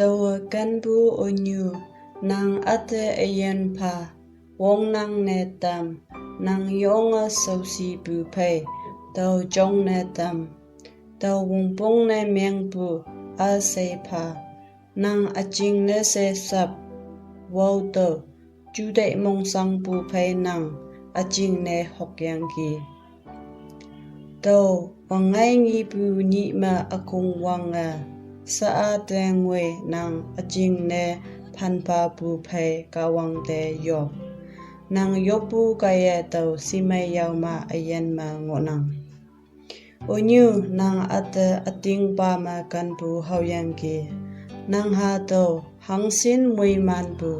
Tàu căn bu Anyu nang ate ayen pa wong nang ne tam nang yonga sâu si bu phei tàu trong ne tam tàu wong bong ne miang bu a say pa nang ujingne se sap wow tàu chú đệ mong sang bu phei nang ujingne okyahpoi ki tàu wang ngay ngi bu ni ma akung wang sa a teng we nang ujingne pan pa bu phei kahwang de yeom nang yopu kaya tàu si mai yao ma ayen ma ngonang Anyu nang ate ating pa ma kan bu hawyang ki nang ha tàu hang sin moiman bu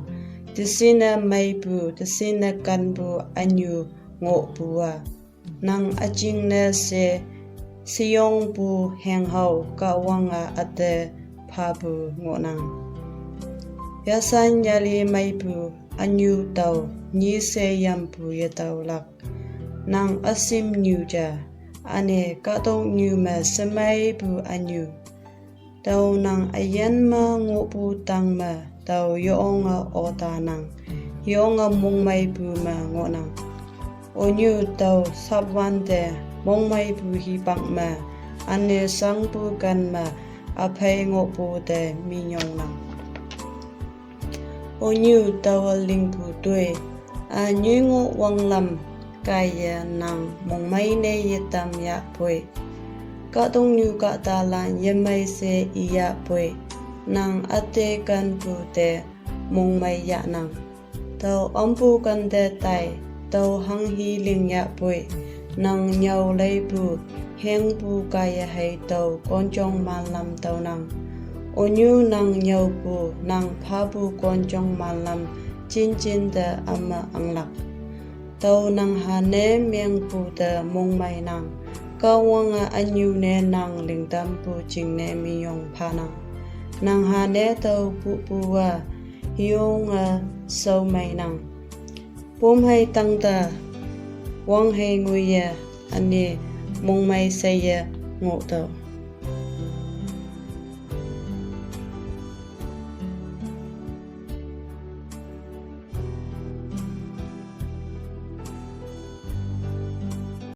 tisina mai bu tisina kan bu Anyu ngo bu nang ujingne se siyong bu heng hau kahwang ate pa bu ngonang yasan yali mai bu Anyu tàu ni se yam bu ye tàu lak nang asim nyu ja ane ka tong nyu ma samai bu Anyu tàu nang ayen ma ngo bu tang ma tàu yonga ota nang yonga mong mai bu ma ngonang Anyu tàu sabwan de mong mai bu hi bang ma ane sang bu kan ma a phei ngo bu de mi nyong nang Anyu tàu ling bu tue a nyu ngo wang lam kaya nang mong mai ne ye tam okyahpoi ka tong nyu ka ta lan ye mai se okyahpoi nang ate kan bu te mong mai ya nang tàu ampu kan de tai tàu hang hi ling okyahpoi nang nhau lấy bu heng bu kaya hay tàu con trong man lam tàu nang Anyu nang nhau bu nang pa bu con trong man lam chin chin de ama anglak tàu nang ha ne miang bu de mong mai nang kahwang Anyu ne nang ling tam bu jing ne mi yong pa nang ha ne tàu bu bu hiong sâu mai nang bom hay tăng ta wang hay ngui ane mong mai say ngộ tàu